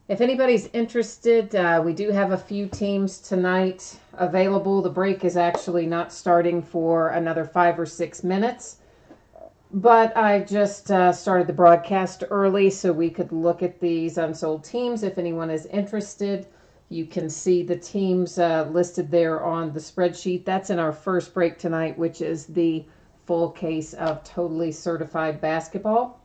If anybody's interested, we do have a few teams tonight available. The break is actually not starting for another 5 or 6 minutes. But I just started the broadcast early so we could look at these unsold teams. If anyone is interested, you can see the teams listed there on the spreadsheet. That's in our first break tonight, which is the full case of Totally Certified Basketball.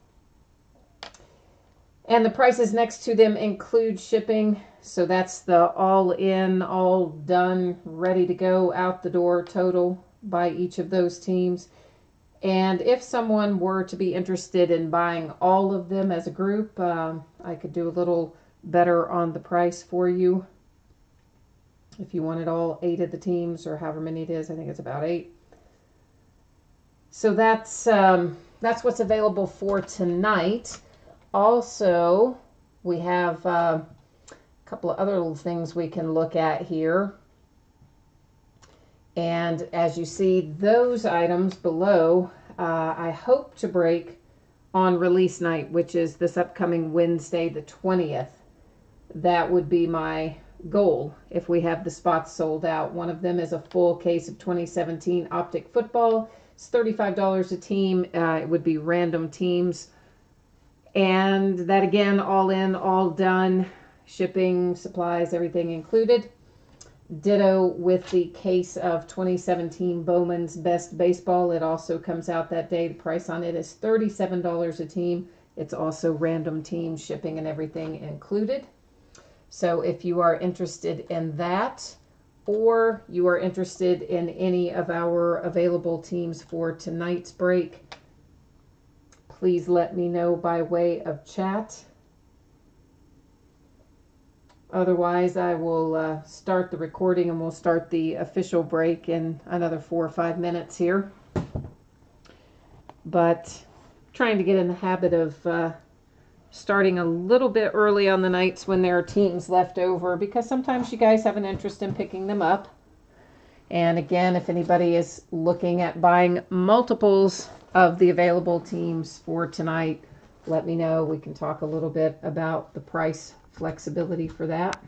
And the prices next to them include shipping. So that's the all-in, all-done, ready to go, out the door total by each of those teams. And if someone were to be interested in buying all of them as a group, I could do a little better on the price for you. If you wanted all 8 of the teams, or however many it is, I think it's about 8. So that's what's available for tonight. Also, we have a couple of other little things we can look at here. And as you see, those items below, I hope to break on release night, which is this upcoming Wednesday, the 20th. That would be my goal if we have the spots sold out. One of them is a full case of 2017 Optic Football. It's $35 a team. It would be random teams. And that again, all in, all done, shipping, supplies, everything included. Ditto with the case of 2017 Bowman's Best Baseball. It also comes out that day. The price on it is $37 a team. It's also random team, shipping, and everything included. So if you are interested in that, or you are interested in any of our available teams for tonight's break, please let me know by way of chat. Otherwise, I will start the recording and we'll start the official break in another 4 or 5 minutes here. But trying to get in the habit of starting a little bit early on the nights when there are teams left over, because sometimes you guys have an interest in picking them up. And again, if anybody is looking at buying multiples of the available teams for tonight, let me know. We can talk a little bit about the price flexibility for that.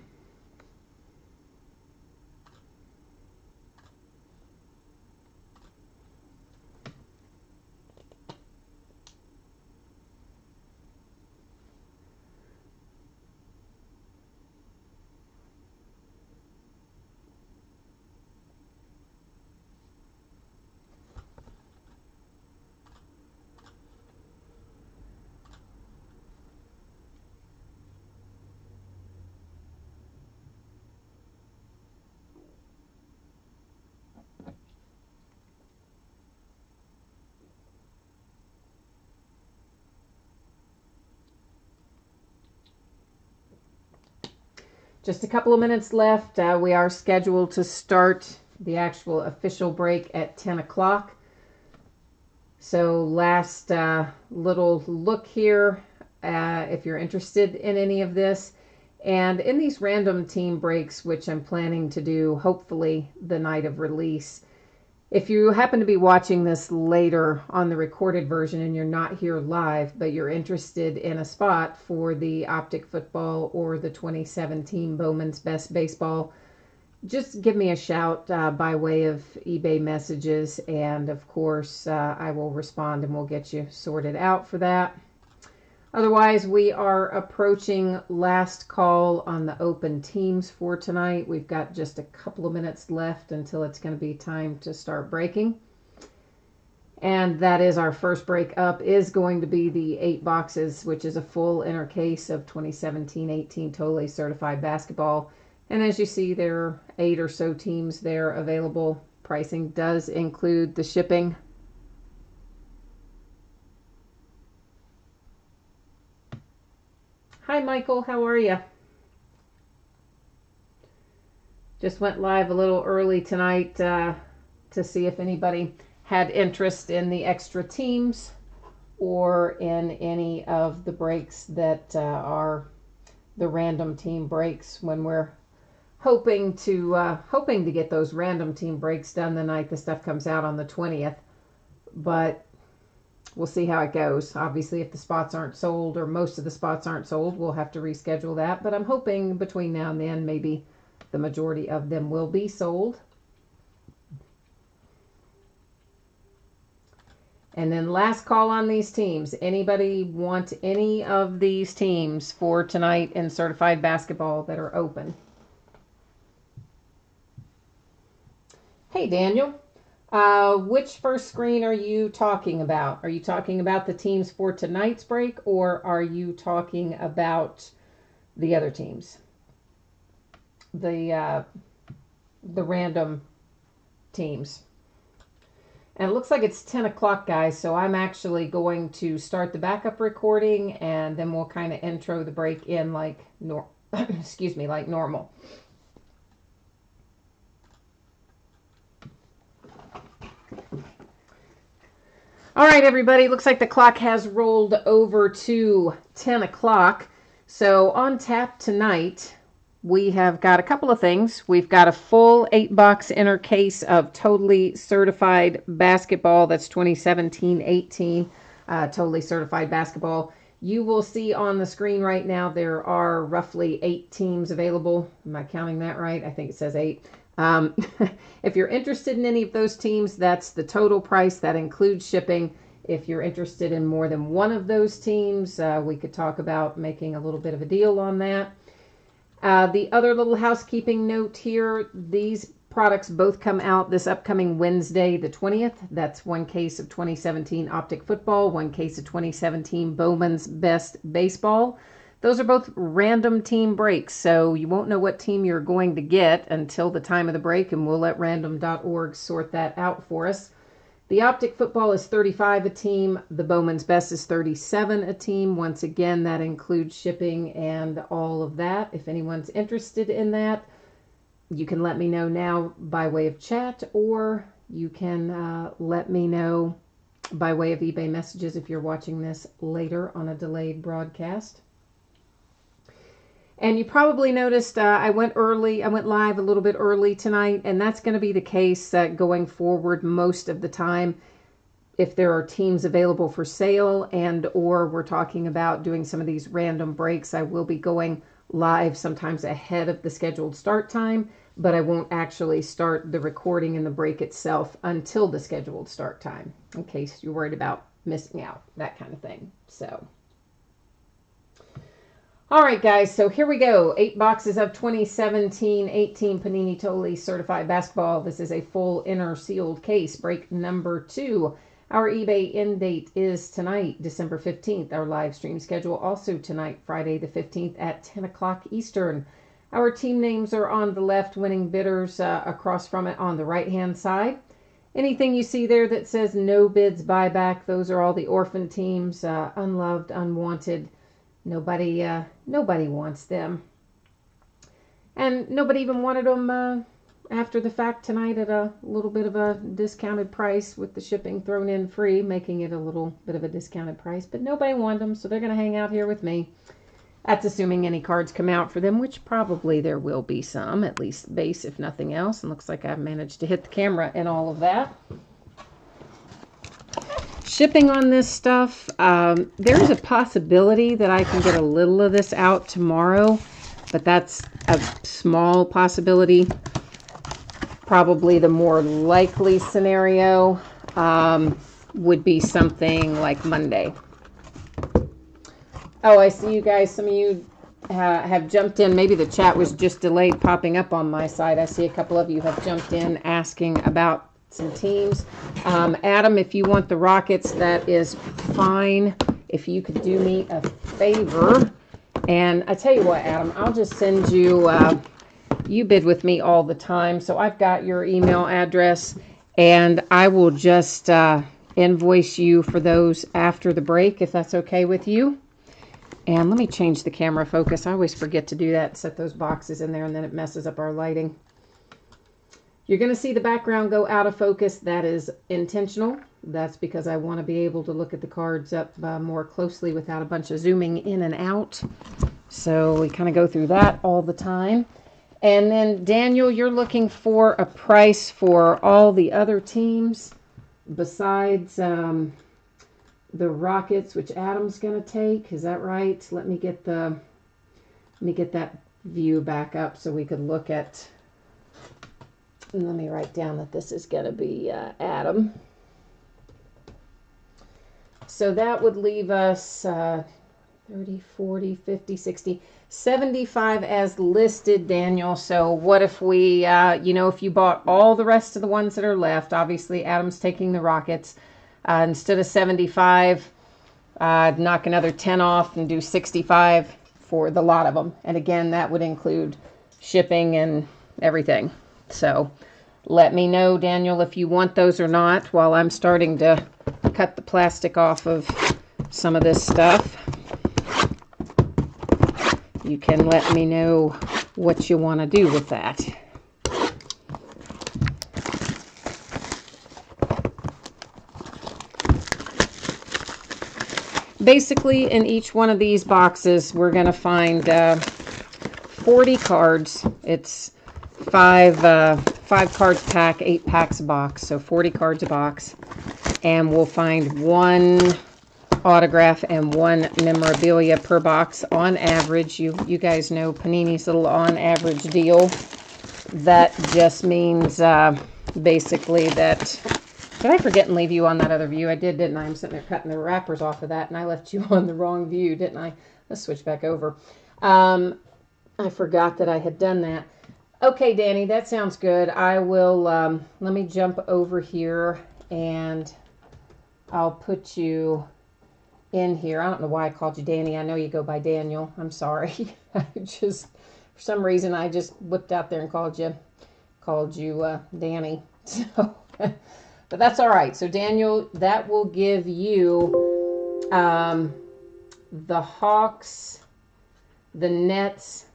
Just a couple of minutes left. We are scheduled to start the actual official break at 10 o'clock. So last little look here, if you're interested in any of this. And in these random team breaks, which I'm planning to do hopefully the night of release, if you happen to be watching this later on the recorded version and you're not here live, but you're interested in a spot for the Optic Football or the 2017 Bowman's Best Baseball, just give me a shout by way of eBay messages, and of course I will respond and we'll get you sorted out for that. Otherwise, we are approaching last call on the open teams for tonight. We've got just a couple of minutes left until it's going to be time to start breaking. And that is our first break up, is going to be the 8 boxes, which is a full inner case of 2017-18 Totally Certified Basketball. And as you see, there are 8 or so teams there available. Pricing does include the shipping. Hi, Michael. How are you? Just went live a little early tonight to see if anybody had interest in the extra teams or in any of the breaks that are the random team breaks, when we're hoping to get those random team breaks done the night the stuff comes out on the 20th. But we'll see how it goes. Obviously, if the spots aren't sold or most of the spots aren't sold, we'll have to reschedule that. But I'm hoping between now and then, maybe the majority of them will be sold. And then last call on these teams. Anybody want any of these teams for tonight in certified basketball that are open? Hey, Daniel. Which first screen are you talking about? Are you talking about the teams for tonight's break, or are you talking about the other teams? The random teams. And it looks like it's 10 o'clock, guys, so I'm actually going to start the backup recording, and then we'll kind of intro the break in like like normal. All right, everybody, looks like the clock has rolled over to 10 o'clock. So on tap tonight, we have got a couple of things. We've got a full 8-box inner case of totally certified basketball. That's 2017-18 totally certified basketball. You will see on the screen right now there are roughly 8 teams available. Am I counting that right? I think it says 8. If you're interested in any of those teams, that's the total price. That includes shipping. If you're interested in more than one of those teams, we could talk about making a little bit of a deal on that. The other little housekeeping note here, these products both come out this upcoming Wednesday, the 20th. That's one case of 2017 Optic Football, one case of 2017 Bowman's Best Baseball. Those are both random team breaks, so you won't know what team you're going to get until the time of the break, and we'll let random.org sort that out for us. The Optic Football is $35 a team. The Bowman's Best is $37 a team. Once again, that includes shipping and all of that. If anyone's interested in that, you can let me know now by way of chat, or you can let me know by way of eBay messages if you're watching this later on a delayed broadcast. And you probably noticed I went live a little bit early tonight, and that's going to be the case going forward most of the time. If there are teams available for sale and or we're talking about doing some of these random breaks, I will be going live sometimes ahead of the scheduled start time, but I won't actually start the recording and the break itself until the scheduled start time, in case you're worried about missing out, that kind of thing. So... all right, guys, so here we go. 8 boxes of 2017-18 Panini Totally Certified Basketball. This is a full inner sealed case, break number 2. Our eBay end date is tonight, December 15th. Our live stream schedule also tonight, Friday the 15th at 10 o'clock Eastern. Our team names are on the left, winning bidders across from it on the right-hand side. Anything you see there that says no bids buyback, those are all the orphan teams, unloved, unwanted. Nobody wants them. And nobody even wanted them after the fact tonight at a little bit of a discounted price with the shipping thrown in free, making it a little bit of a discounted price. But nobody wanted them, so they're going to hang out here with me. That's assuming any cards come out for them, which probably there will be some, at least base if nothing else. And looks like I've managed to hit the camera and all of that. Shipping on this stuff, there's a possibility that I can get a little of this out tomorrow, but that's a small possibility. Probably the more likely scenario would be something like Monday. Oh, I see you guys. Some of you have jumped in. Maybe the chat was just delayed popping up on my side. I see a couple of you have jumped in asking about some teams. Adam, if you want the Rockets, that is fine. If you could do me a favor, and I tell you what, Adam, I'll just send you, you bid with me all the time, so I've got your email address, and I will just invoice you for those after the break, if that's okay with you. And let me change the camera focus. I always forget to do that, set those boxes in there, and then it messes up our lighting. You're going to see the background go out of focus. That is intentional. That's because I want to be able to look at the cards up more closely without a bunch of zooming in and out. So we kind of go through that all the time. And then, Daniel, you're looking for a price for all the other teams besides the Rockets, which Adam's going to take. Is that right? Let me get that view back up so we could look at. And let me write down that this is going to be Adam. So that would leave us 30, 40, 50, 60, 75 as listed, Daniel. So what if we, if you bought all the rest of the ones that are left, obviously Adam's taking the Rockets. Instead of 75, knock another 10 off and do 65 for the lot of them. And again, that would include shipping and everything. So let me know, Daniel, if you want those or not while I'm starting to cut the plastic off of some of this stuff. You can let me know what you want to do with that. Basically, in each one of these boxes, we're going to find 40 cards. It's five cards pack, 8 packs a box, so 40 cards a box. And we'll find 1 autograph and 1 memorabilia per box on average. You guys know Panini's little on average deal. That just means basically that. Did I forget and leave you on that other view? I did, didn't I? I'm sitting there cutting the wrappers off of that, and I left you on the wrong view, didn't I? Let's switch back over. I forgot that I had done that. Okay, Danny, that sounds good. I will, let me jump over here, and I'll put you in here. I don't know why I called you Danny. I know you go by Daniel. I'm sorry. For some reason, I just whipped out there and called you Danny. So... But that's all right. So, Daniel, that will give you the Hawks, the Nets,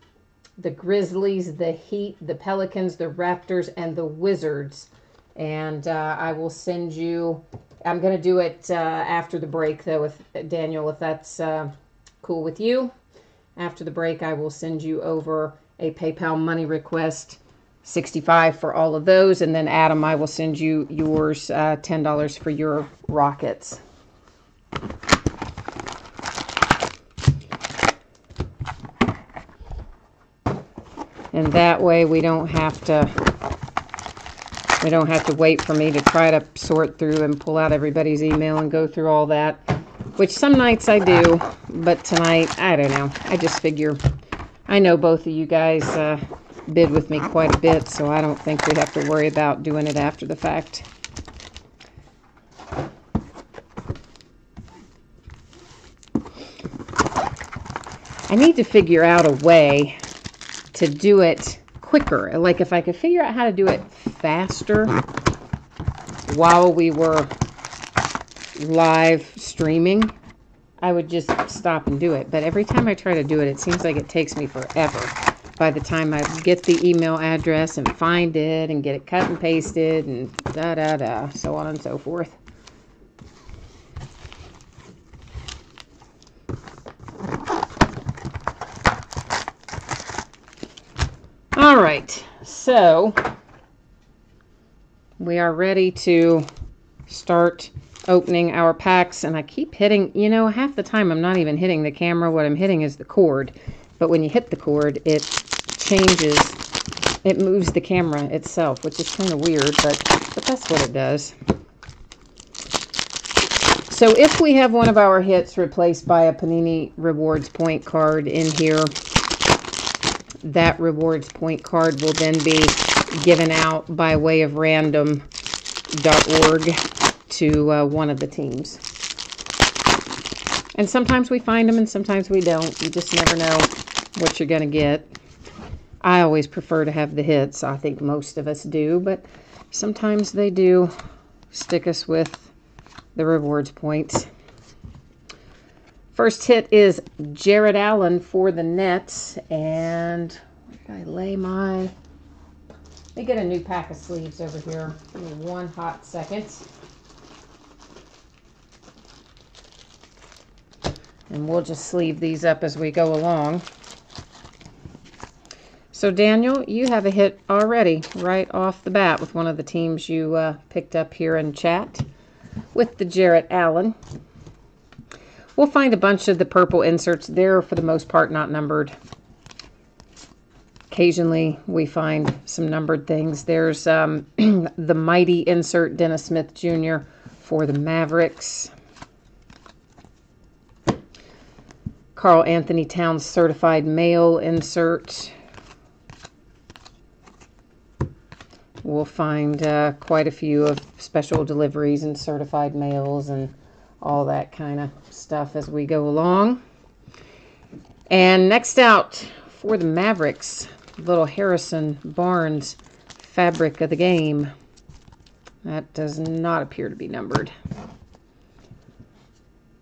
the Grizzlies, the Heat, the Pelicans, the Raptors, and the Wizards. And I will send you... I'm going to do it after the break, though, with Daniel, if that's cool with you. After the break, I will send you over a PayPal money request, $65 for all of those, and then Adam, I will send you yours, $10 for your Rockets. And that way we don't have to wait for me to try to sort through and pull out everybody's email and go through all that, which some nights I do, but tonight, I don't know. I just figure, I know both of you guys bid with me quite a bit, so I don't think we have to worry about doing it after the fact. I need to figure out a way to do it quicker. Like if I could figure out how to do it faster while we were live streaming, I would just stop and do it. But every time I try to do it, it seems like it takes me forever. By the time I get the email address and find it and get it cut and pasted and so on and so forth. All right, so we are ready to start opening our packs, and I keep hitting, half the time I'm not even hitting the camera. What I'm hitting is the cord, but when you hit the cord, it moves the camera itself, which is kind of weird, but that's what it does. So if we have one of our hits replaced by a Panini Rewards point card in here, that Rewards point card will then be given out by way of random.org to one of the teams. And sometimes we find them and sometimes we don't. You just never know what you're going to get. I always prefer to have the hits. I think most of us do, but sometimes they do stick us with the rewards points. First hit is Jarrett Allen for the Nets, and where did I lay my... Let me get a new pack of sleeves over here. Give me one hot second. And we'll just sleeve these up as we go along. So Daniel, you have a hit already right off the bat with one of the teams you picked up here in chat with the Jarrett Allen. We'll find a bunch of the purple inserts. They're, for the most part, not numbered. Occasionally, we find some numbered things. There's the Mighty insert, Dennis Smith Jr. for the Mavericks. Karl Anthony Towns certified mail insert. We'll find quite a few of special deliveries and certified mails and all that kind of stuff as we go along. And next out for the Mavericks, little Harrison Barnes fabric of the game. That does not appear to be numbered.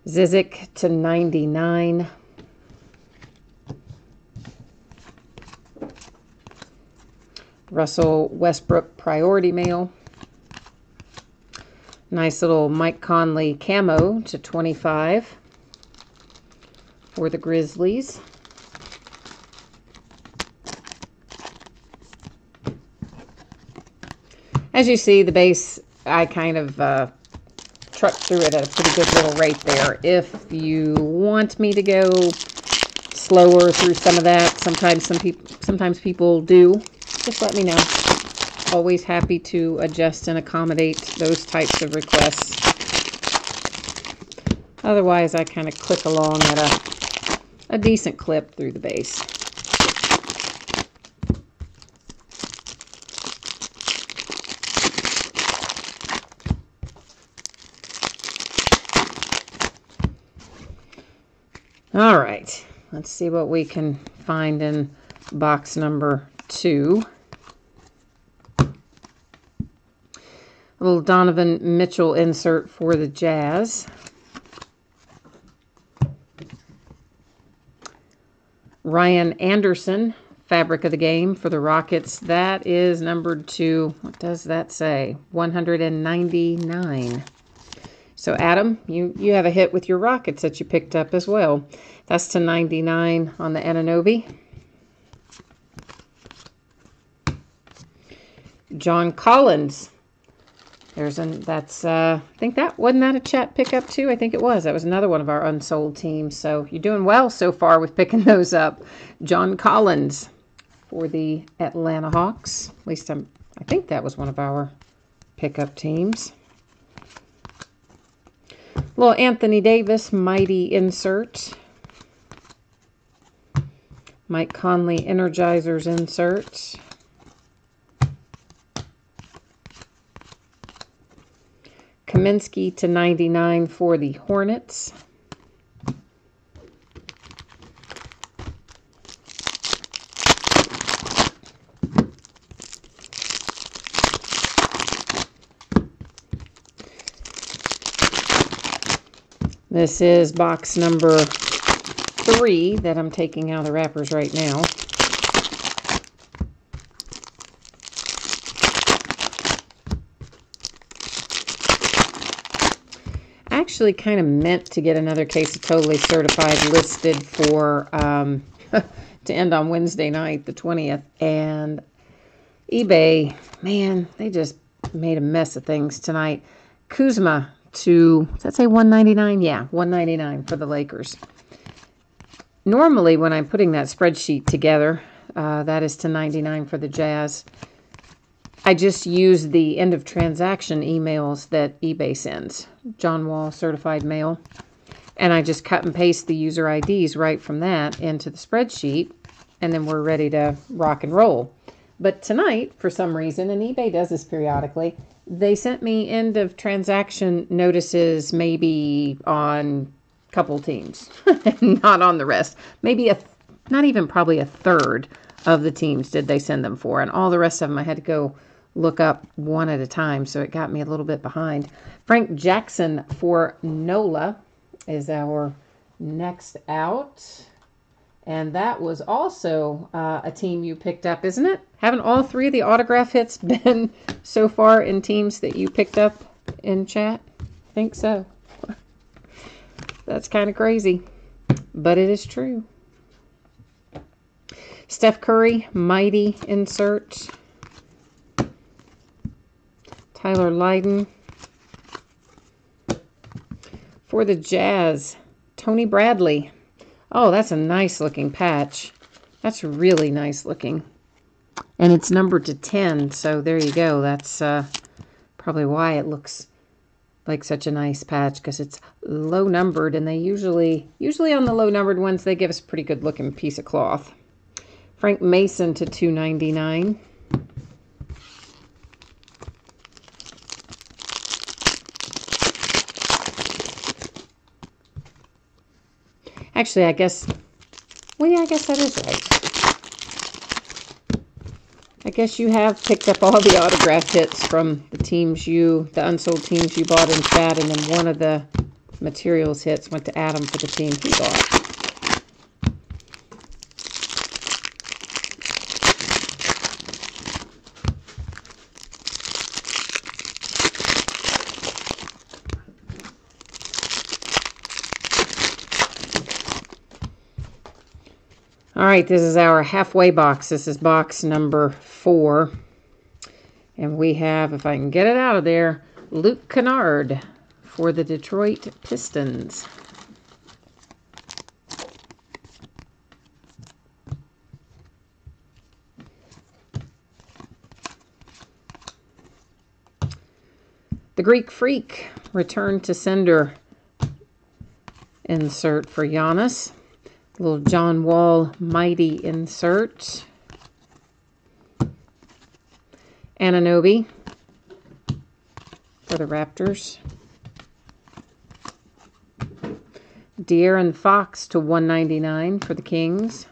Zizic to 99. Russell Westbrook priority mail. Nice little Mike Conley camo to 25 for the Grizzlies. As you see, the base, I kind of trucked through it at a pretty good little rate there. If you want me to go slower through some of that, sometimes people do, just let me know. Always happy to adjust and accommodate those types of requests. Otherwise, I kind of click along at a decent clip through the base. All right, let's see what we can find in box number 2. A little Donovan Mitchell insert for the Jazz. Ryan Anderson, fabric of the game for the Rockets. That is numbered to, what does that say? 199. So Adam, you have a hit with your Rockets that you picked up as well. That's to 99 on the Anunoby. John Collins. I think wasn't that a chat pickup too? I think it was. That was another one of our unsold teams. So you're doing well so far with picking those up. John Collins for the Atlanta Hawks. At least I think that was one of our pickup teams. Little Anthony Davis Mighty insert. Mike Conley Energizers insert. Kaminsky to 99 for the Hornets. This is box number 3 that I'm taking out of the wrappers right now. Actually kind of meant to get another case of Totally Certified listed for to end on Wednesday night, the 20th, and eBay, man, they just made a mess of things tonight. Kuzma to, does that say 199? Yeah, 199 for the Lakers. Normally when I'm putting that spreadsheet together, that is to 99 for the Jazz. I just use the end of transaction emails that eBay sends, John Wall certified mail, and I just cut and paste the user IDs right from that into the spreadsheet, and then we're ready to rock and roll. But tonight, for some reason, and eBay does this periodically, they sent me end of transaction notices maybe on a couple teams, not on the rest. Maybe not even probably a third of the teams did they send them for, and all the rest of them I had to go look up one at a time, so it got me a little bit behind. Frank Jackson for NOLA is our next out, and that was also a team you picked up, isn't it? Haven't all 3 of the autograph hits been so far in teams that you picked up in chat? I think so. That's kind of crazy, but it is true. Steph Curry, Mighty insert. Tyler Lydon. For the Jazz, Tony Bradley. Oh, that's a nice looking patch. That's really nice looking. And it's numbered to 10, so there you go. That's probably why it looks like such a nice patch, because it's low numbered, and they usually on the low numbered ones, they give us a pretty good looking piece of cloth. Frank Mason to $2.99. Actually, I guess, well, yeah, I guess that is right. I guess you have picked up all the autograph hits from the teams the unsold teams you bought in chat, and then one of the materials hits went to Adam for the team he bought. All right, this is our halfway box. This is box number 4. And we have, if I can get it out of there, Luke Kennard for the Detroit Pistons. The Greek Freak, return to sender insert for Giannis. Little John Wall Mighty insert. Anunoby for the Raptors. De'Aaron Fox to $1.99 for the Kings.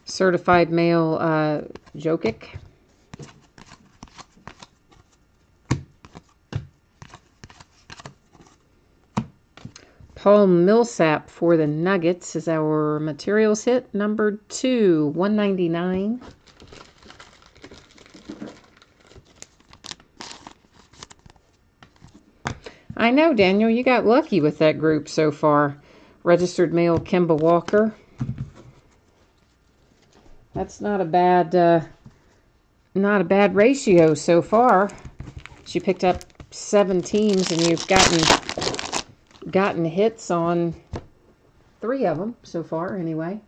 Certified Mail Jokic. Paul Millsap for the Nuggets is our materials hit, number 2, $1.99. I know, Daniel, you got lucky with that group so far. Registered Mail Kemba Walker. That's not a bad ratio so far. She picked up 7 teams, and you've gotten hits on 3 of them so far, anyway.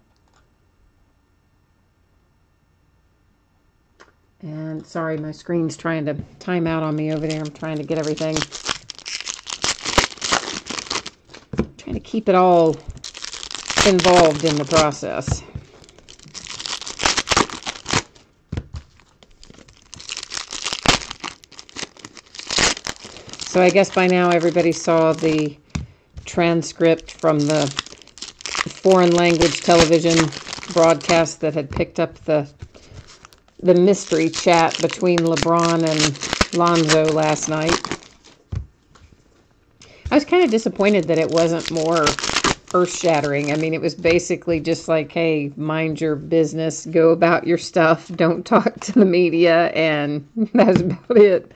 And sorry, my screen's trying to time out on me over there. I'm trying to get everything, trying to keep it all involved in the process. So I guess by now everybody saw the transcript from the foreign language television broadcast that had picked up the mystery chat between LeBron and Lonzo last night. I was kind of disappointed that it wasn't more earth-shattering. I mean, it was basically just like, hey, mind your business, go about your stuff, don't talk to the media, and that's about it.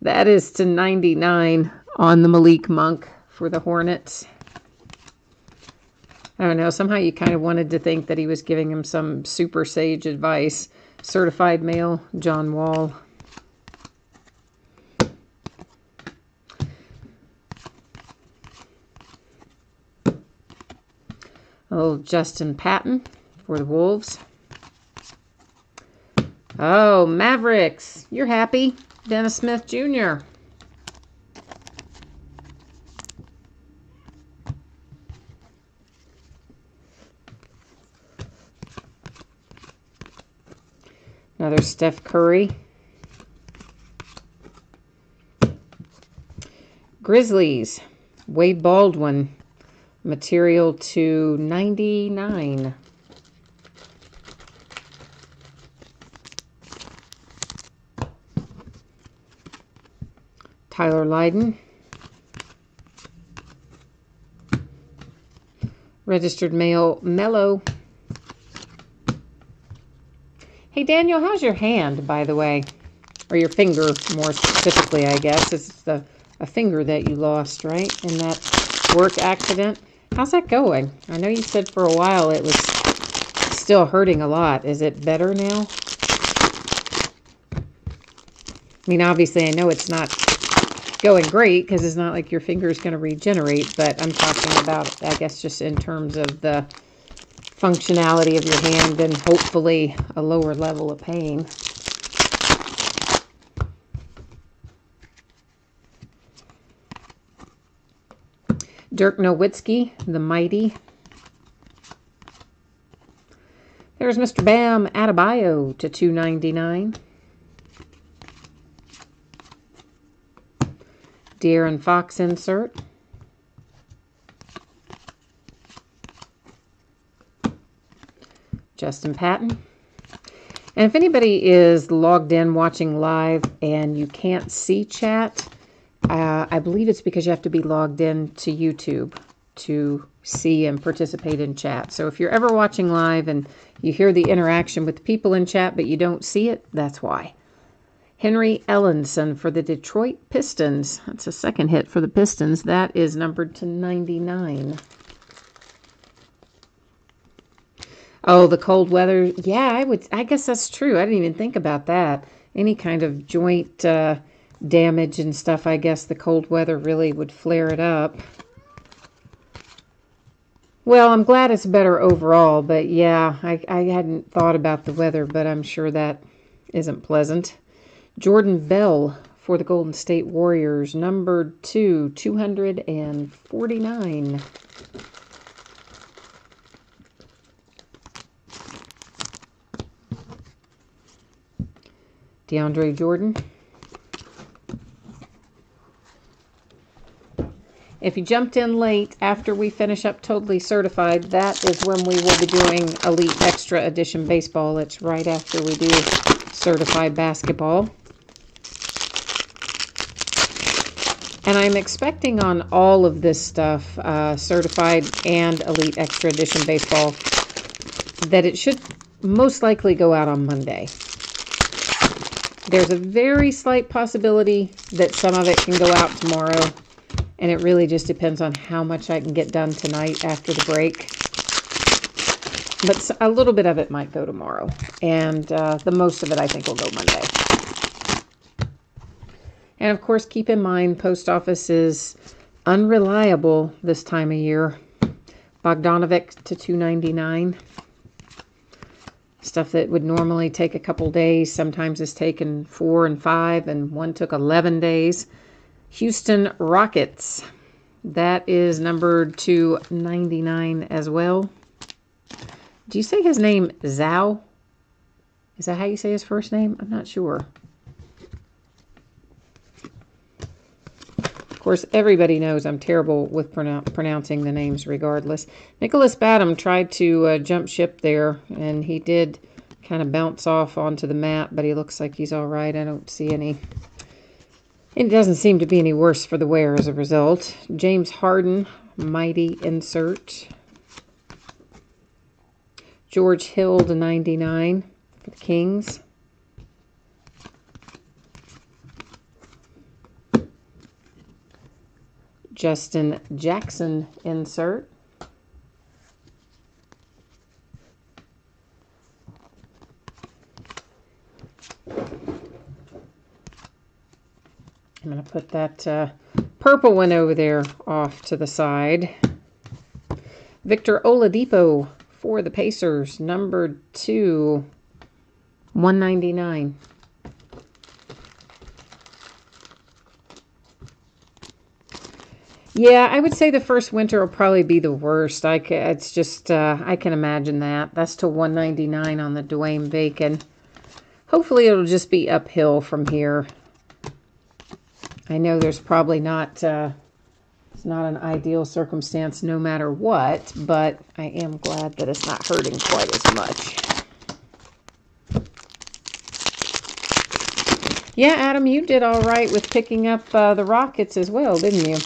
That is to 99 on the Malik Monk for the Hornets. I don't know, somehow you kind of wanted to think that he was giving him some super sage advice. Certified Mail, John Wall. A little Justin Patton for the Wolves. Oh, Mavericks. You're happy. Dennis Smith Jr. Another Steph Curry. Grizzlies. Wade Baldwin. Material to 99. Tyler Lydon. Registered Mail Mello. Hey, Daniel, how's your hand, by the way? Or your finger, more specifically, I guess. It's a finger that you lost, right? In that work accident. How's that going? I know you said for a while it was still hurting a lot. Is it better now? I mean, obviously, I know it's not going great because it's not like your finger is going to regenerate, but I'm talking about, I guess, just in terms of the functionality of your hand and hopefully a lower level of pain. Dirk Nowitzki, the Mighty. There's Mr. Bam Adebayo to $2.99. De'Aaron Fox insert. Justin Patton. And if anybody is logged in watching live and you can't see chat, I believe it's because you have to be logged in to YouTube to see and participate in chat. So if you're ever watching live and you hear the interaction with people in chat but you don't see it, that's why. Henry Ellenson for the Detroit Pistons. That's a second hit for the Pistons. That is numbered to 99. Oh, the cold weather. Yeah, I guess that's true. I didn't even think about that. Any kind of joint damage and stuff, I guess the cold weather really would flare it up. Well, I'm glad it's better overall, but yeah, I hadn't thought about the weather, but I'm sure that isn't pleasant. Jordan Bell for the Golden State Warriors, numbered to 249. DeAndre Jordan. If you jumped in late after we finish up Totally Certified, that is when we will be doing Elite Extra Edition Baseball. It's right after we do Certified Basketball. And I'm expecting on all of this stuff, Certified and Elite Extra Edition Baseball, that it should most likely go out on Monday. There's a very slight possibility that some of it can go out tomorrow. And it really just depends on how much I can get done tonight after the break. But a little bit of it might go tomorrow. And the most of it, I think, will go Monday. And, of course, keep in mind, post office is unreliable this time of year. Bogdanovic to $2.99. Stuff that would normally take a couple days sometimes is taken 4 and 5, and one took 11 days. Houston Rockets. That is numbered to 99 as well. Do you say his name Zhao? Is that how you say his first name? I'm not sure. Of course, everybody knows I'm terrible with pronouncing the names regardless. Nicholas Batum tried to jump ship there, and he did kind of bounce off onto the mat, but he looks like he's all right. I don't see any... It doesn't seem to be any worse for the wear as a result. James Harden, Mighty insert. George Hill to 99 for the Kings. Justin Jackson insert. I'm going to put that purple one over there off to the side. Victor Oladipo for the Pacers, numbered to 199. Yeah, I would say the first winter will probably be the worst. It's just, I can imagine that. That's to 199 on the Dwayne Bacon. Hopefully it'll just be uphill from here. I know there's probably not, it's not an ideal circumstance no matter what, but I am glad that it's not hurting quite as much. Yeah, Adam, you did all right with picking up the Rockets as well, didn't you?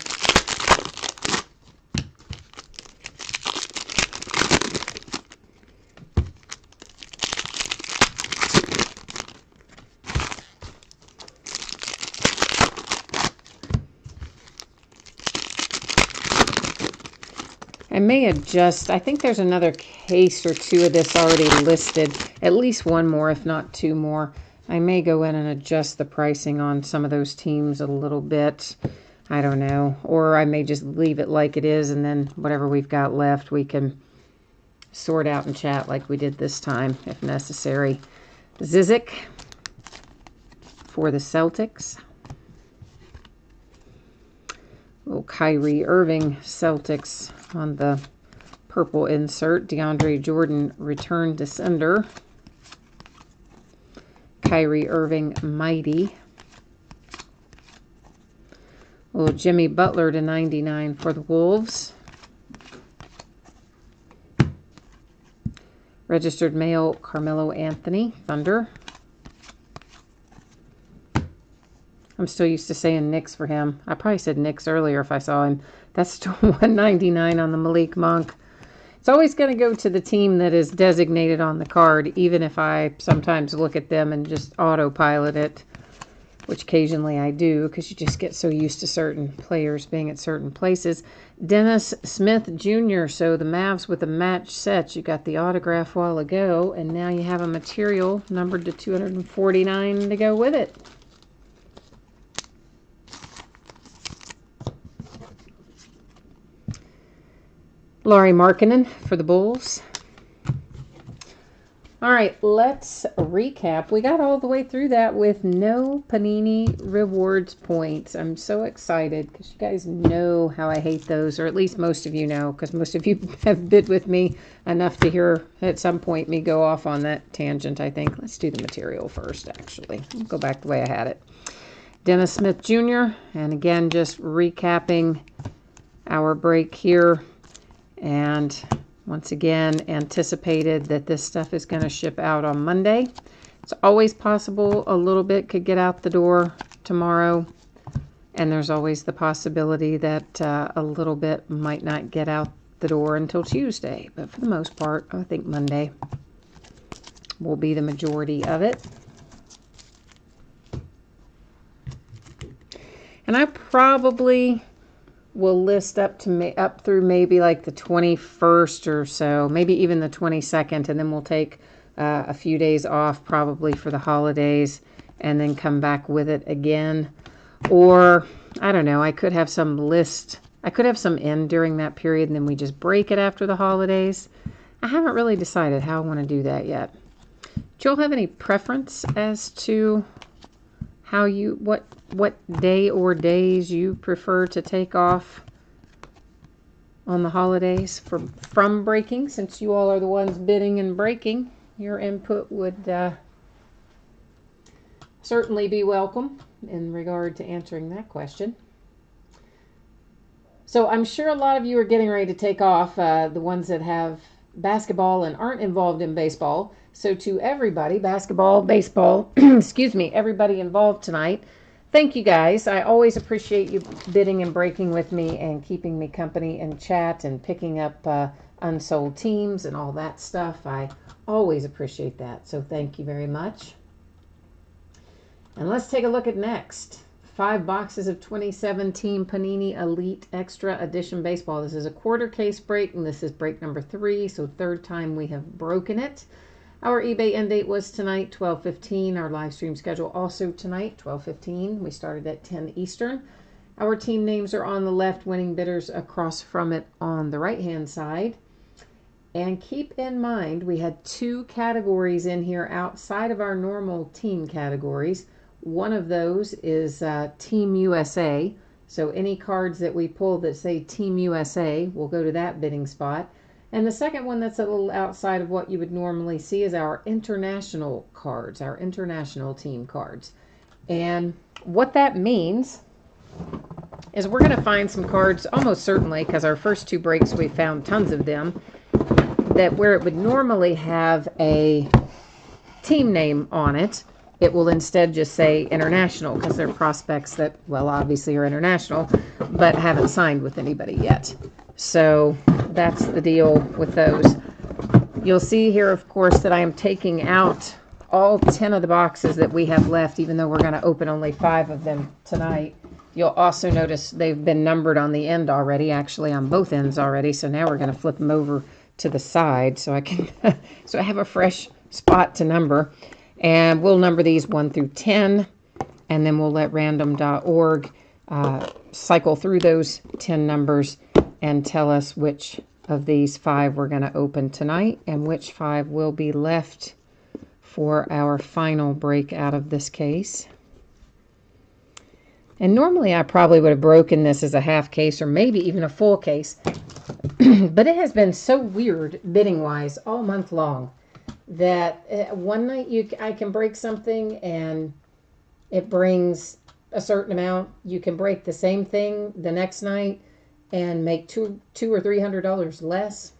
I may adjust. I think there's another case or two of this already listed. At least one more, if not two more. I may go in and adjust the pricing on some of those teams a little bit. I don't know. Or I may just leave it like it is, and then whatever we've got left, we can sort out and chat like we did this time, if necessary. Zizic for the Celtics. Little Kyrie Irving Celtics on the purple insert. DeAndre Jordan return to sender. Kyrie Irving Mighty. Little Jimmy Butler to 99 for the Wolves. Registered Mail Carmelo Anthony Thunder. I'm still used to saying Knicks for him. I probably said Knicks earlier if I saw him. That's still 199 on the Malik Monk. It's always going to go to the team that is designated on the card, even if I sometimes look at them and just autopilot it, which occasionally I do because you just get so used to certain players being at certain places. Dennis Smith Jr. So the Mavs with a match set. You got the autograph a while ago, and now you have a material numbered to 249 to go with it. Lauri Markkanen for the Bulls. All right, let's recap. We got all the way through that with no Panini Rewards points. I'm so excited because you guys know how I hate those, or at least most of you know, because most of you have been with me enough to hear at some point me go off on that tangent, I think. Let's do the material first, actually. I'll go back the way I had it. Dennis Smith Jr., and again, just recapping our break here. And once again, anticipated that this stuff is going to ship out on Monday. It's always possible a little bit could get out the door tomorrow. And there's always the possibility that a little bit might not get out the door until Tuesday. But for the most part, I think Monday will be the majority of it. And I probably will list up through maybe like the 21st or so, maybe even the 22nd, and then we'll take a few days off probably for the holidays and then come back with it again. Or I don't know, I could have some list, I could have some in during that period and then we just break it after the holidays. I haven't really decided how I want to do that yet. Do you all have any preference as to how you, what day or days you prefer to take off on the holidays from breaking? Since you all are the ones bidding and breaking, your input would certainly be welcome in regard to answering that question. So I'm sure a lot of you are getting ready to take off, the ones that have basketball and aren't involved in baseball. So to everybody, basketball, baseball, excuse me, everybody involved tonight, thank you guys. I always appreciate you bidding and breaking with me and keeping me company in chat and picking up unsold teams and all that stuff. I always appreciate that. So thank you very much. And let's take a look at next. 5 boxes of 2017 Panini Elite Extra Edition Baseball. This is a quarter case break, and this is break number 3, so third time we have broken it. Our eBay end date was tonight, 12:15. Our live stream schedule also tonight, 12:15. We started at 10 Eastern. Our team names are on the left, winning bidders across from it on the right-hand side. And keep in mind, we had 2 categories in here outside of our normal team categories. One of those is Team USA. So any cards that we pull that say Team USA will go to that bidding spot. And the second one that's a little outside of what you would normally see is our international cards, our international team cards. And what that means is we're going to find some cards, almost certainly, because our first 2 breaks we found tons of them, that where it would normally have a team name on it, it will instead just say international, because they're prospects that, well, obviously are international, but haven't signed with anybody yet. So that's the deal with those. You'll see here, of course, that I am taking out all 10 of the boxes that we have left, even though we're going to open only 5 of them tonight. You'll also notice they've been numbered on the end already, actually on both ends already. So now we're going to flip them over to the side so I can, so I have a fresh spot to number. And we'll number these 1 through 10, and then we'll let random.org cycle through those 10 numbers and tell us which of these 5 we're going to open tonight and which 5 will be left for our final break out of this case. And normally I probably would have broken this as a half case or maybe even a full case, but it has been so weird bidding wise all month long that one night I can break something and it brings a certain amount. You can break the same thing the next night and make $200 or $300 less.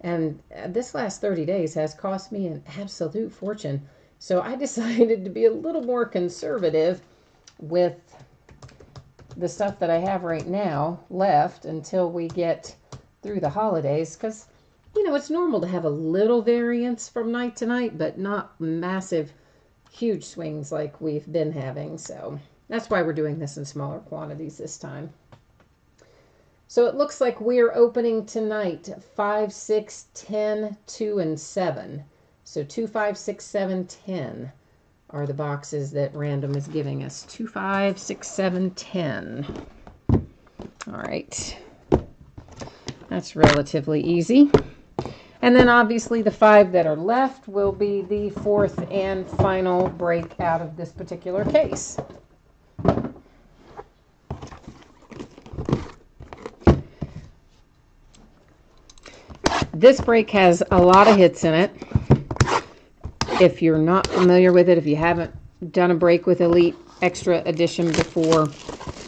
And this last 30 days has cost me an absolute fortune. So I decided to be a little more conservative with the stuff that I have right now left until we get through the holidays, because it's normal to have a little variance from night to night, but not massive, huge swings like we've been having. So that's why we're doing this in smaller quantities this time. So it looks like we're opening tonight 5, 6, 10, 2, and 7. So 2, 5, 6, 7, 10 are the boxes that random is giving us. 2, 5, 6, 7, 10. All right. That's relatively easy. And then obviously the 5 that are left will be the 4th and final break out of this particular case. This break has a lot of hits in it. If you're not familiar with it, if you haven't done a break with Elite Extra Edition before,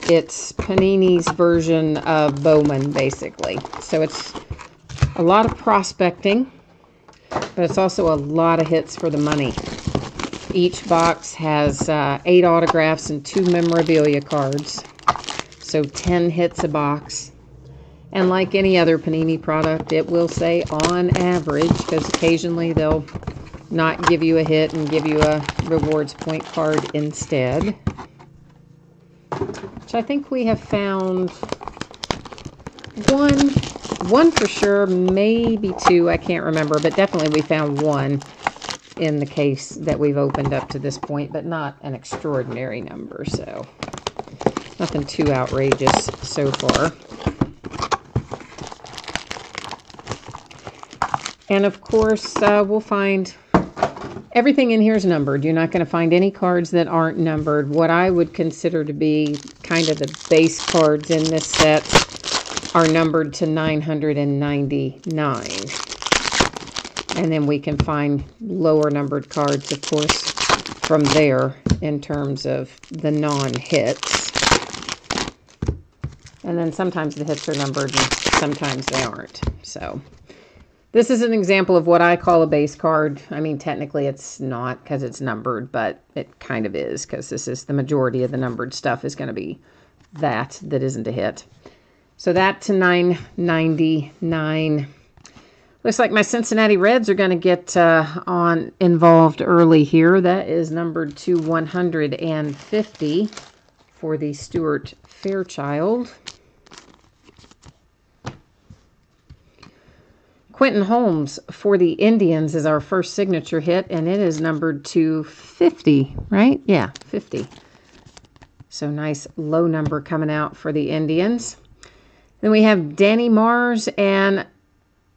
it's Panini's version of Bowman, basically. So it's a lot of prospecting, but it's also a lot of hits for the money. Each box has 8 autographs and 2 memorabilia cards, so 10 hits a box. And like any other Panini product, it will say on average, because occasionally they'll not give you a hit and give you a rewards point card instead. Which I think we have found one for sure, maybe 2, I can't remember, but definitely we found 1 in the case that we've opened up to this point, but not an extraordinary number, so nothing too outrageous so far. And of course, we'll find everything in here is numbered. You're not going to find any cards that aren't numbered. What I would consider to be kind of the base cards in this set are numbered to 999. And then we can find lower numbered cards, of course, from there in terms of the non-hits. And then sometimes the hits are numbered and sometimes they aren't. So this is an example of what I call a base card. I mean, technically it's not because it's numbered, but it kind of is, because this is the majority of the numbered stuff is going to be that isn't a hit. So that to 999. Looks like my Cincinnati Reds are going to get involved early here. That is numbered to 150 for the Stuart Fairchild. Quentin Holmes for the Indians is our first signature hit, and it is numbered to 50, right? Yeah, 50. So nice low number coming out for the Indians. Then we have Danny Mars and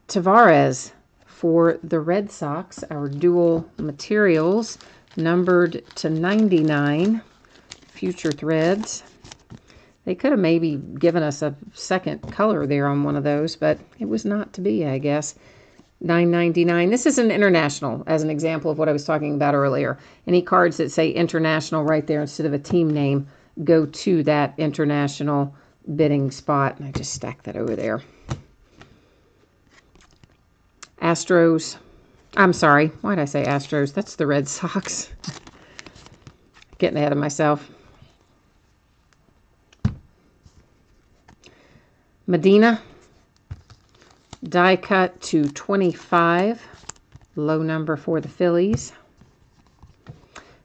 Tavares for the Red Sox, our dual materials, numbered to 99, Future Threads. They could have maybe given us a second color there on one of those, but it was not to be, I guess. $9.99. This is an international, as an example of what I was talking about earlier. Any cards that say international right there instead of a team name go to that international bidding spot. And I just stacked that over there. Astros. I'm sorry. Why did I say Astros? That's the Red Sox. Getting ahead of myself. Medina, die cut to 25, low number for the Phillies.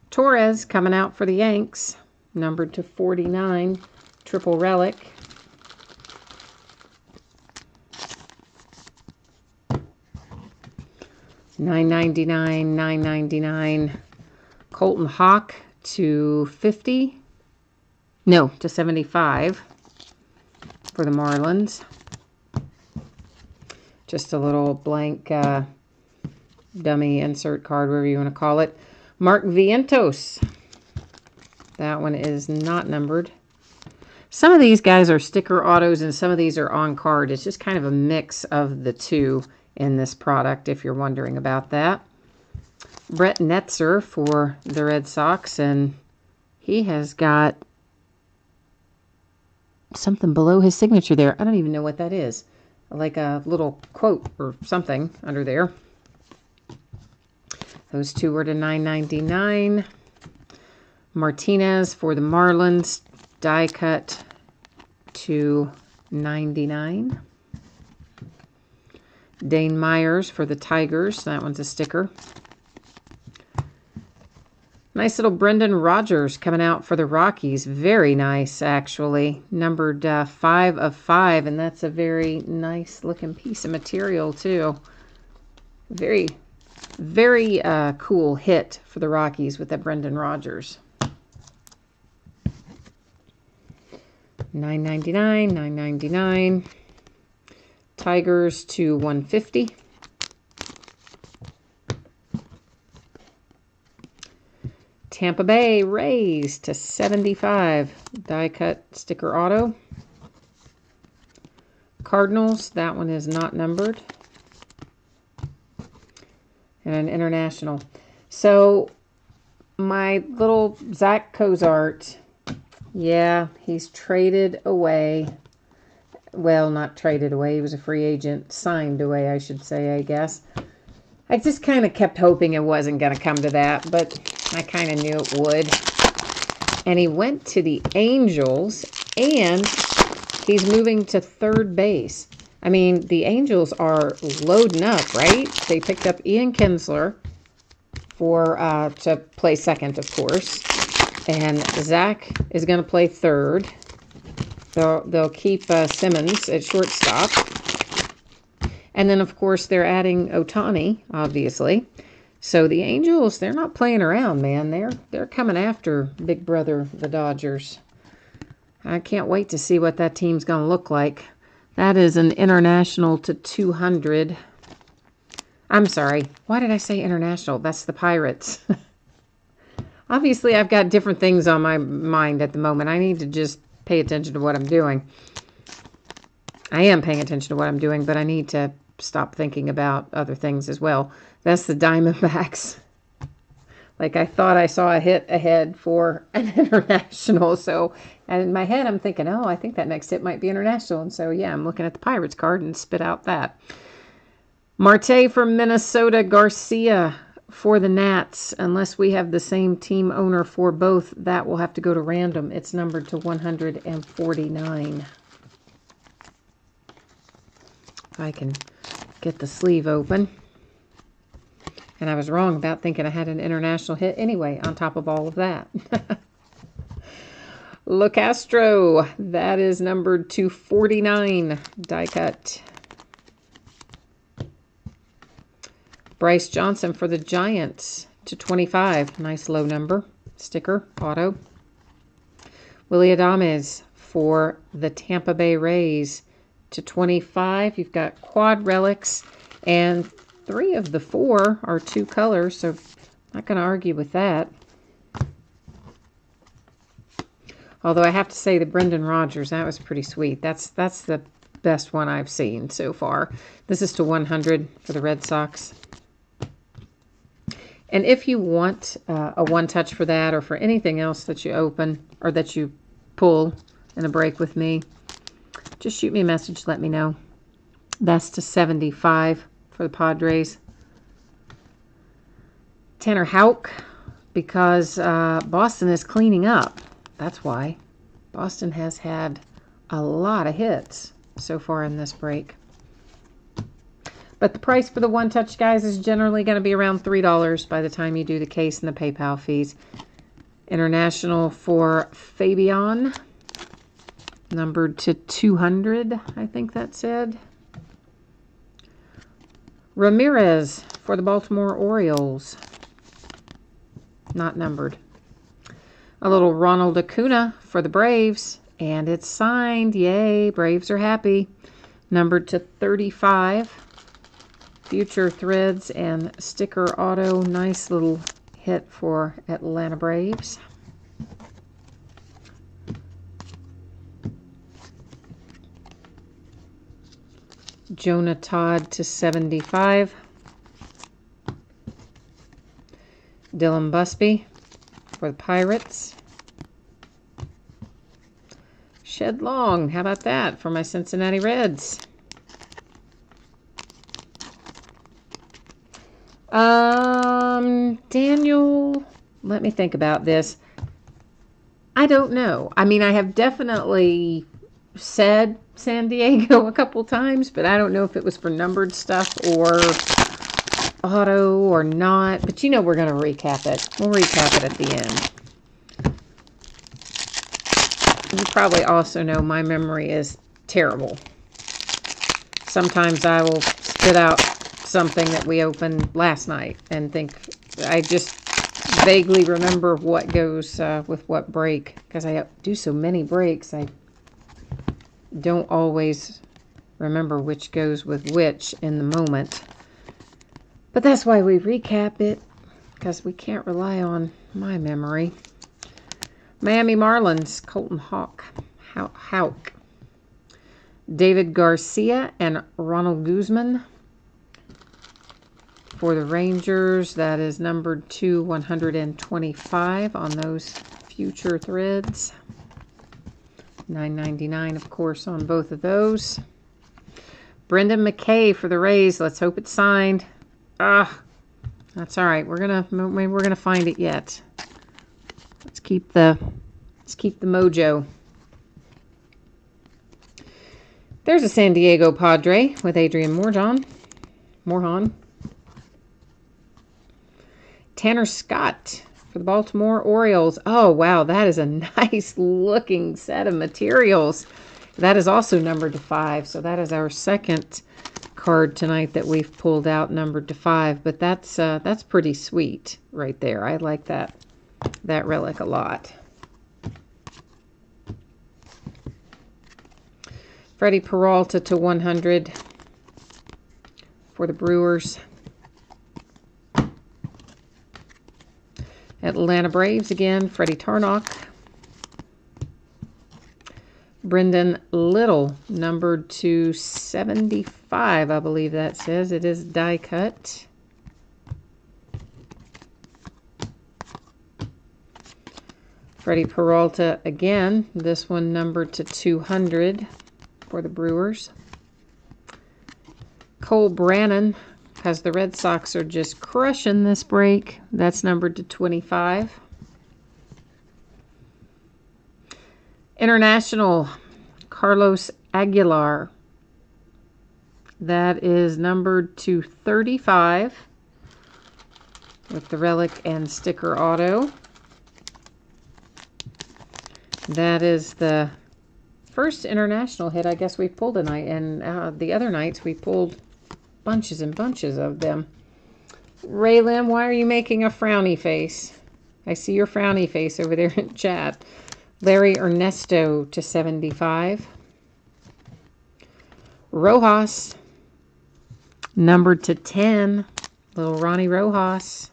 Torres coming out for the Yanks, numbered to 49, triple relic. $9.99, $9.99. Colton Hawk to 50. No, to 75 for the Marlins. Just a little blank dummy insert card, whatever you want to call it. Mark Vientos. That one is not numbered. Some of these guys are sticker autos and some of these are on card. It's just kind of a mix of the two in this product, if you're wondering about that. Brett Netzer for the Red Sox, and he has got something below his signature there. I don't even know what that is. Like a little quote or something under there. Those two were to $9.99. Martinez for the Marlins, die cut to $99. Dane Myers for the Tigers. That one's a sticker. Nice little Brendan Rodgers coming out for the Rockies. Very nice, actually. Numbered 5 of 5, and that's a very nice looking piece of material, too. Very, very cool hit for the Rockies with that Brendan Rodgers. $9.99, $9.99. Tigers to $150. Tampa Bay Rays to $75. Die cut sticker auto. Cardinals, that one is not numbered. And an international. So my little Zach Cozart, yeah, he's traded away. Well, not traded away. He was a free agent. Signed away, I should say, I guess. I just kind of kept hoping it wasn't going to come to that, but I kind of knew it would. And he went to the Angels, and he's moving to third base. I mean, the Angels are loading up, right? They picked up Ian Kinsler for to play second, of course. And Zach is going to play third. They'll keep Simmons at shortstop. And then, of course, they're adding Ohtani, obviously. So the Angels, they're not playing around, man. They're coming after Big Brother, the Dodgers. I can't wait to see what that team's going to look like. That is an international to 200. I'm sorry. Why did I say international? That's the Pirates. Obviously, I've got different things on my mind at the moment. I need to just pay attention to what I'm doing. I am paying attention to what I'm doing, but I need to stop thinking about other things as well. That's the Diamondbacks. Like, I thought I saw a hit ahead for an international. So, and in my head, I'm thinking, oh, I think that next hit might be international. And so, yeah, I'm looking at the Pirates card and spit out that. Marte from Minnesota, Garcia for the Nats. Unless we have the same team owner for both, that will have to go to random. It's numbered to 149. If I can get the sleeve open. And I was wrong about thinking I had an international hit anyway, on top of all of that. LeCastro, that is numbered to 49, die cut. Bryce Johnson for the Giants to 25, nice low number, sticker, auto. Willy Adames for the Tampa Bay Rays to 25. You've got quad relics, and 3 of the 4 are 2 colors, so not going to argue with that. Although I have to say the Brendan Rodgers, that was pretty sweet. That's the best one I've seen so far. This is to 100 for the Red Sox. And if you want a one-touch for that or for anything else that you open or that you pull in a break with me, just shoot me a message, let me know. That's to 75 for the Padres. Tanner Houck, because Boston is cleaning up. That's why. Boston has had a lot of hits so far in this break. But the price for the one-touch, guys, is generally going to be around $3 by the time you do the case and the PayPal fees. International for Fabian, numbered to 200, I think that said. Ramirez for the Baltimore Orioles. not numbered. A little Ronald Acuna for the Braves, and it's signed. Yay, Braves are happy. Numbered to 35. Future Threads and sticker auto. Nice little hit for Atlanta Braves. Jonah Todd to 75. Dylan Busby for the Pirates. Shed Long, how about that, for my Cincinnati Reds? Daniel, let me think about this. I don't know. I mean, I have definitely said San Diego a couple times, but I don't know if it was for numbered stuff or auto or not. But you know we're going to recap it. We'll recap it at the end. You probably also know my memory is terrible. Sometimes I will spit out something that we opened last night and think I just vaguely remember what goes with what break, because I do so many breaks. I don't always remember which goes with which in the moment. But that's why we recap it, because we can't rely on my memory. Miami Marlins, Colton Houck. David Garcia and Ronald Guzman. For the Rangers, that is numbered to 125 on those future threads. $9.99, of course, on both of those. Brendan McKay for the Rays. Let's hope it's signed. That's all right. We're gonna find it yet. Let's keep the mojo. There's a San Diego Padre with Adrian Morejon. Tanner Scott for the Baltimore Orioles. Oh, wow, that is a nice looking set of materials. That is also numbered to 5, so that is our second card tonight that we've pulled out, numbered to 5. But that's pretty sweet right there. I like that relic a lot. Freddie Peralta to 100 for the Brewers. Atlanta Braves again, Freddie Tarnok. Brendan Little, numbered to 75, I believe that says. It is die cut. Freddie Peralta again, this one numbered to 200 for the Brewers. Cole Brannon, because the Red Sox are just crushing this break. That's numbered to 25. International, Carlos Aguilar. That is numbered to 35 with the relic and sticker auto. That is the first international hit I guess we pulled tonight, and the other nights we pulled bunches and bunches of them. Raylan, why are you making a frowny face? I see your frowny face over there in chat. Larry Ernesto to 75. Rojas, numbered to 10. Little Ronnie Rojas.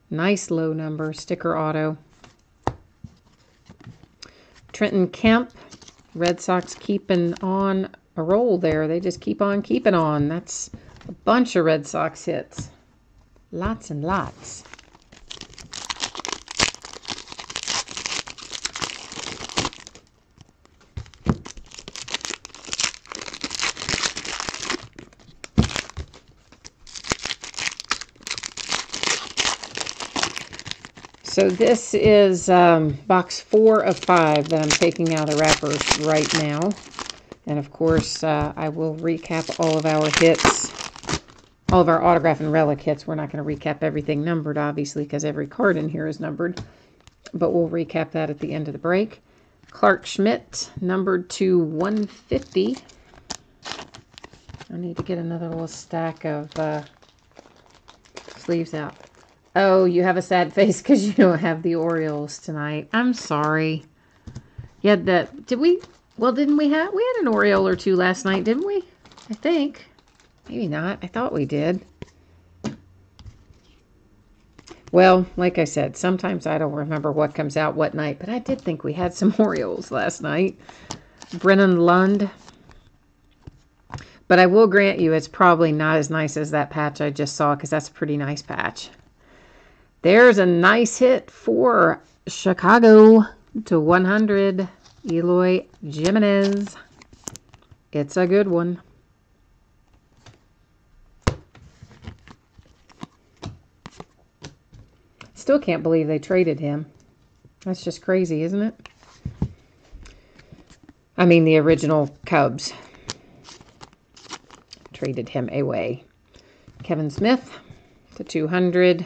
Nice low number, sticker auto. Trenton Kemp, Red Sox keeping on a roll there. They just keep on keeping on. That's a bunch of Red Sox hits. Lots and lots. So this is box 4 of 5 that I'm taking out of the wrappers right now. And of course, I will recap all of our hits, all of our autograph and relic hits. We're not going to recap everything numbered, obviously, because every card in here is numbered. But we'll recap that at the end of the break. Clark Schmidt, numbered to 150. I need to get another little stack of sleeves out. Oh, you have a sad face because you don't have the Orioles tonight. I'm sorry. You had that. Didn't we have? We had an Oriole or two last night, didn't we? I think. Maybe not. I thought we did. Well, like I said, sometimes I don't remember what comes out what night, but I did think we had some Orioles last night. Brennan Lund. But I will grant you it's probably not as nice as that patch I just saw, because that's a pretty nice patch. There's a nice hit for Chicago to 100. Eloy Jimenez. It's a good one. Still can't believe they traded him. That's just crazy, isn't it? I mean, the original Cubs traded him away. Kevin Smith to 200.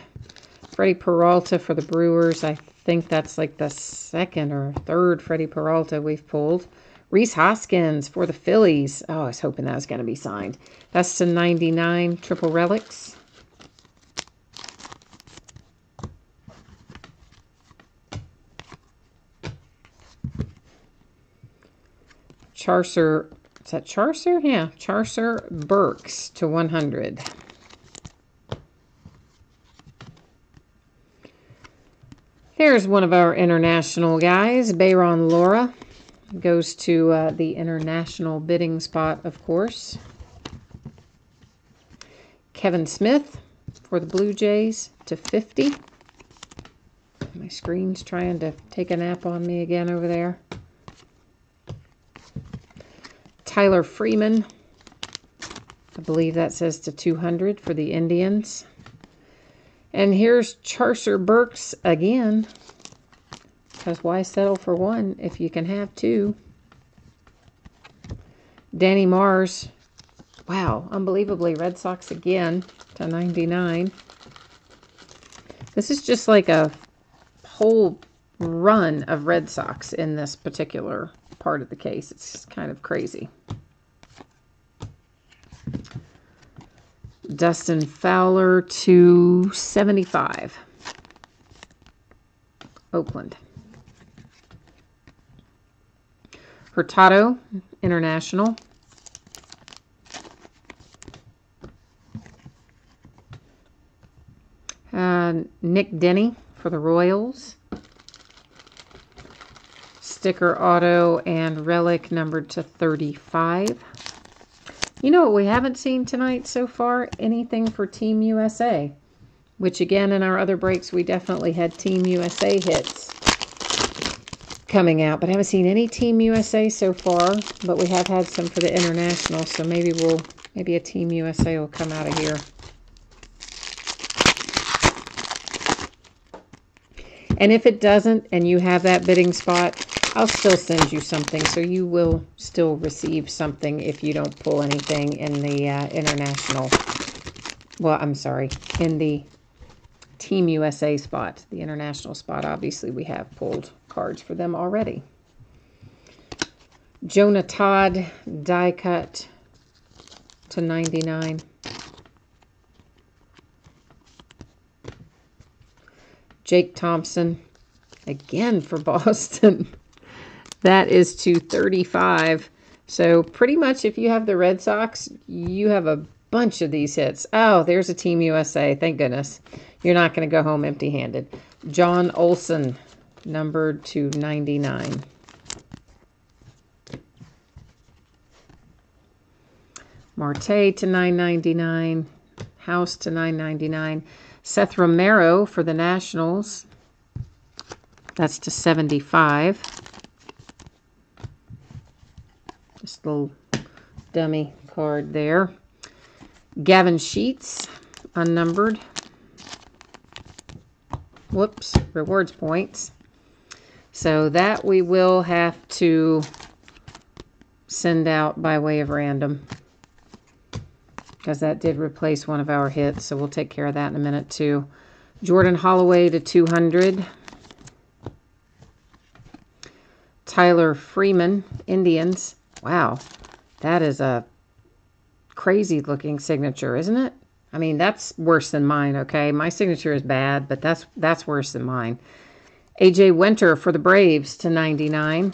Freddie Peralta for the Brewers. I think that's like the second or third Freddie Peralta we've pulled. Rhys Hoskins for the Phillies. Oh, I was hoping that was going to be signed. That's to 99. Triple Relics. Charcer. Is that Charcer? Yeah. Charcer Burks to 100. There's one of our international guys, Bayron Lora. Goes to the international bidding spot, of course. Kevin Smith for the Blue Jays to 50. My screen's trying to take a nap on me again over there. Tyler Freeman. I believe that says to 200 for the Indians. And here's Charcer Burks again. Because why settle for one if you can have two? Danny Mars. Wow, unbelievably, Red Sox again to 99. This is just like a whole run of Red Sox in this particular part of the case. It's just kind of crazy. Dustin Fowler to 75. Oakland. Hurtado, international. Nick Denny for the Royals. Sticker auto and relic numbered to 35. You know what we haven't seen tonight so far? Anything for Team USA. Which again, in our other breaks, we definitely had Team USA hits coming out. But I haven't seen any Team USA so far. But we have had some for the international. So maybe a Team USA will come out of here. And if it doesn't, and you have that bidding spot, I'll still send you something. So you will still receive something if you don't pull anything in the international. Well, I'm sorry, in the Team USA spot. The international spot, obviously, we have pulled cards for them already. Jonah Todd, die cut to 99. Jake Thompson, again for Boston. That is to 35. So pretty much if you have the Red Sox, you have a bunch of these hits. Oh, there's a Team USA. Thank goodness. You're not going to go home empty-handed. John Olsen, numbered to 99. Marte to 999. House to 999. Seth Romero for the Nationals. That's to 75. Just a little dummy card there. Gavin Sheets, unnumbered. Whoops, rewards points. So that we will have to send out by way of random, because that did replace one of our hits, so we'll take care of that in a minute too. Jordan Holloway to 200. Tyler Freeman, Indians. Wow, that is a crazy looking signature, isn't it? I mean, that's worse than mine, okay? My signature is bad, but that's worse than mine. AJ Winter for the Braves to 99.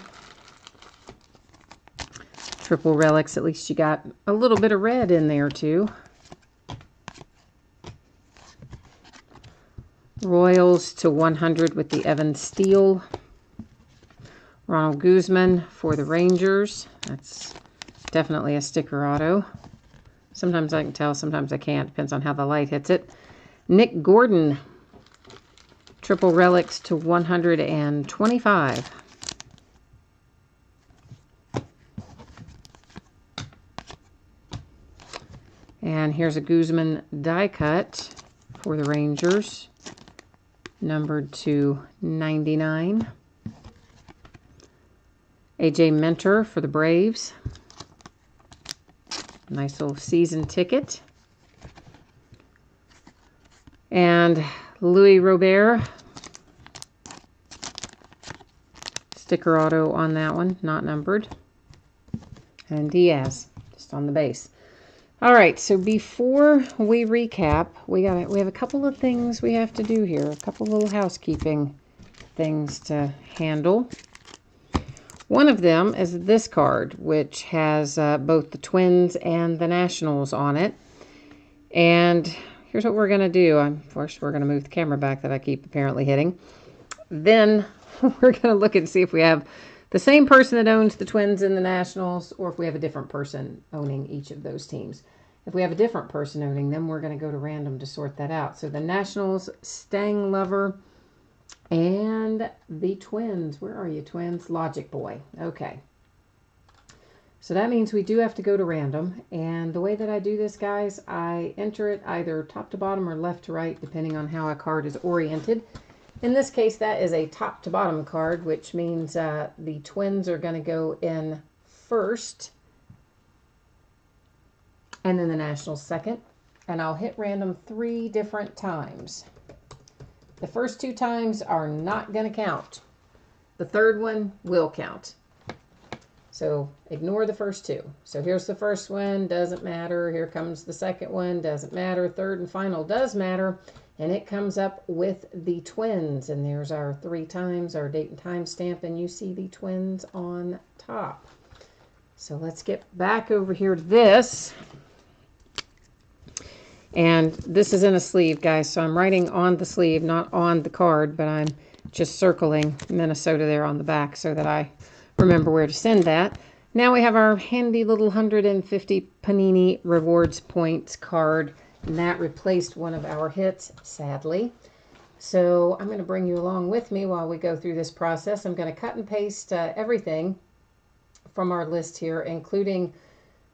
Triple relics. At least you got a little bit of red in there, too. Royals to 100 with the Evan Steele. Ronald Guzman for the Rangers. That's definitely a sticker auto. Sometimes I can tell, sometimes I can't. Depends on how the light hits it. Nick Gordon. Triple relics to 125. And here's a Guzman die cut for the Rangers. Numbered to 99. AJ Minter for the Braves. Nice little season ticket. And Louis Robert. Sticker auto on that one, not numbered. And Diaz, just on the base. All right, so before we recap, we have a couple of things we have to do here. A couple little housekeeping things to handle. One of them is this card, which has both the Twins and the Nationals on it. And here's what we're going to do. First, we're going to move the camera back that I keep apparently hitting. Then we're going to look and see if we have the same person that owns the Twins and the Nationals, or if we have a different person owning each of those teams. If we have a different person owning them, we're going to go to random to sort that out. So the Nationals, Stang Lover, and the Twins. Where are you, Twins? Logic Boy. Okay. So that means we do have to go to random. And the way that I do this, guys, I enter it either top to bottom or left to right, depending on how a card is oriented. In this case, that is a top to bottom card, which means the Twins are going to go in first, and then the Nationals second. And I'll hit random 3 different times. The first 2 times are not going to count. The third one will count. So ignore the first 2. So here's the first one, doesn't matter. Here comes the second one, doesn't matter. Third and final does matter. And it comes up with the Twins. And there's our 3 times, our date and time stamp. And you see the Twins on top. So let's get back over here to this. And this is in a sleeve, guys. So I'm writing on the sleeve, not on the card. But I'm just circling Minnesota there on the back so that I remember where to send that. Now we have our handy little 150 Panini Rewards Points card. And that replaced one of our hits, sadly. So I'm going to bring you along with me while we go through this process. I'm going to cut and paste everything from our list here, including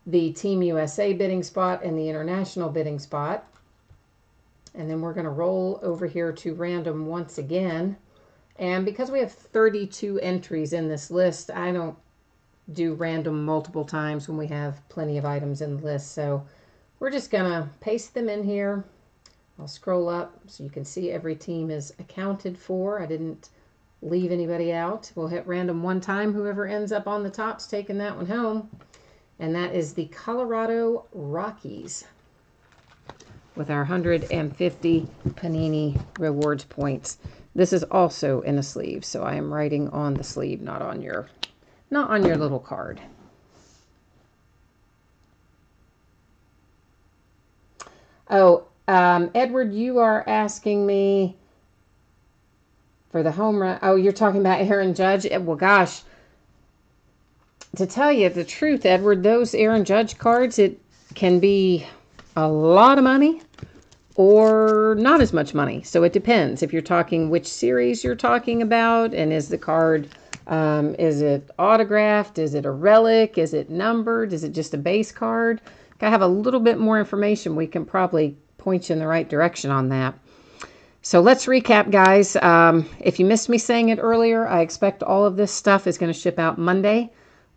the Team USA bidding spot and the international bidding spot. And then we're going to roll over here to random once again. And because we have 32 entries in this list, I don't do random multiple times when we have plenty of items in the list. So we're just going to paste them in here. I'll scroll up so you can see every team is accounted for. I didn't leave anybody out. We'll hit random 1 time. Whoever ends up on the top's taking that one home. And that is the Colorado Rockies with our 150 Panini Rewards Points. This is also in a sleeve, so I am writing on the sleeve, not on your little card. Oh, Edward, you are asking me for the home run. Oh, you're talking about Aaron Judge? Well, gosh, to tell you the truth, Edward, those Aaron Judge cards, it can be a lot of money or not as much money. So it depends if you're talking which series you're talking about, and is the card, is it autographed? Is it a relic? Is it numbered? Is it just a base card? If I have a little bit more information, we can probably point you in the right direction on that. So let's recap, guys. If you missed me saying it earlier, I expect all of this stuff is going to ship out Monday.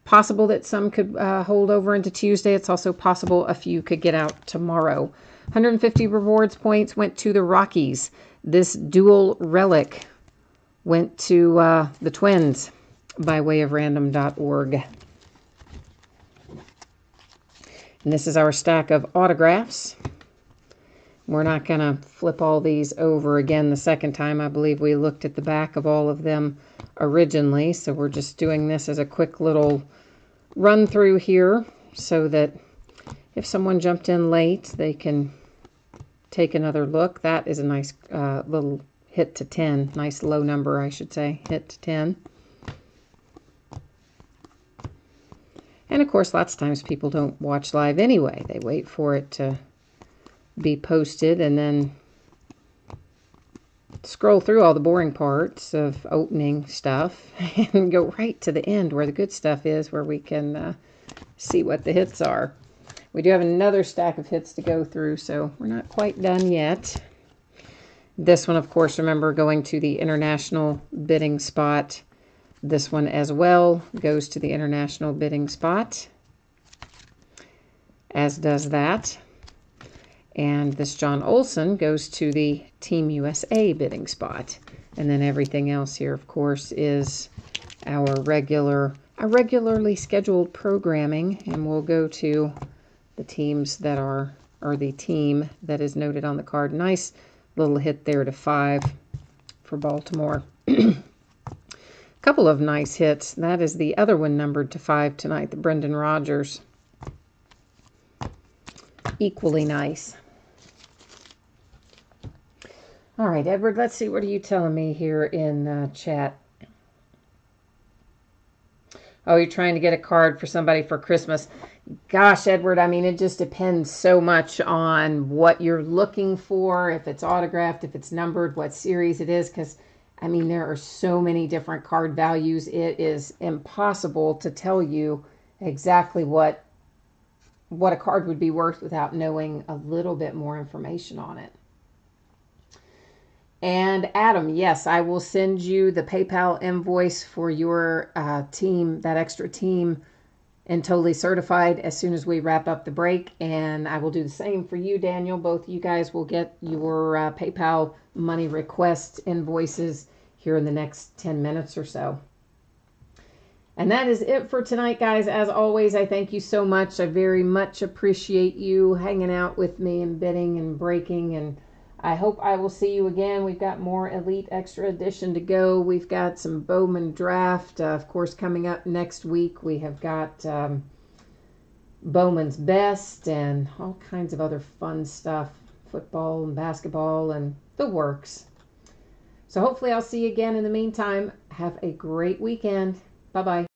Possible that some could hold over into Tuesday. It's also possible a few could get out tomorrow. 150 rewards points went to the Rockies. This dual relic went to the Twins by way of random.org. And this is our stack of autographs. We're not going to flip all these over again the second time. I believe we looked at the back of all of them originally, so we're just doing this as a quick little run through here so that if someone jumped in late, they can take another look. That is a nice little hit to 10. Nice low number, I should say. Hit to 10. And of course, lots of times people don't watch live anyway. They wait for it to be posted and then scroll through all the boring parts of opening stuff and go right to the end where the good stuff is, where we can see what the hits are. We do have another stack of hits to go through, so we're not quite done yet. This one, of course, remember, going to the international bidding spot. This one as well goes to the international bidding spot, as does that. And this John Olson goes to the Team USA bidding spot. And then everything else here, of course, is our regularly scheduled programming, and we'll go to the teams that are, or the team that is noted on the card. Nice little hit there to 5 for Baltimore. Couple of nice hits. That is the other one numbered to 5 tonight, the Brendan Rodgers. Equally nice. All right, Edward, let's see. What are you telling me here in chat? Oh, you're trying to get a card for somebody for Christmas. Gosh, Edward, I mean, it just depends so much on what you're looking for, if it's autographed, if it's numbered, what series it is, because, I mean, there are so many different card values. It is impossible to tell you exactly what a card would be worth without knowing a little bit more information on it. And Adam, yes, I will send you the PayPal invoice for your team, that extra team, and Totally Certified as soon as we wrap up the break. And I will do the same for you, Daniel. Both you guys will get your PayPal money request invoices here in the next 10 minutes or so. And that is it for tonight, guys. As always, I thank you so much. I very much appreciate you hanging out with me and bidding and breaking, and I hope I will see you again. We've got more Elite Extra Edition to go. We've got some Bowman Draft, of course, coming up next week. We have got Bowman's Best and all kinds of other fun stuff, football and basketball and the works. So hopefully I'll see you again. In the meantime, have a great weekend. Bye-bye.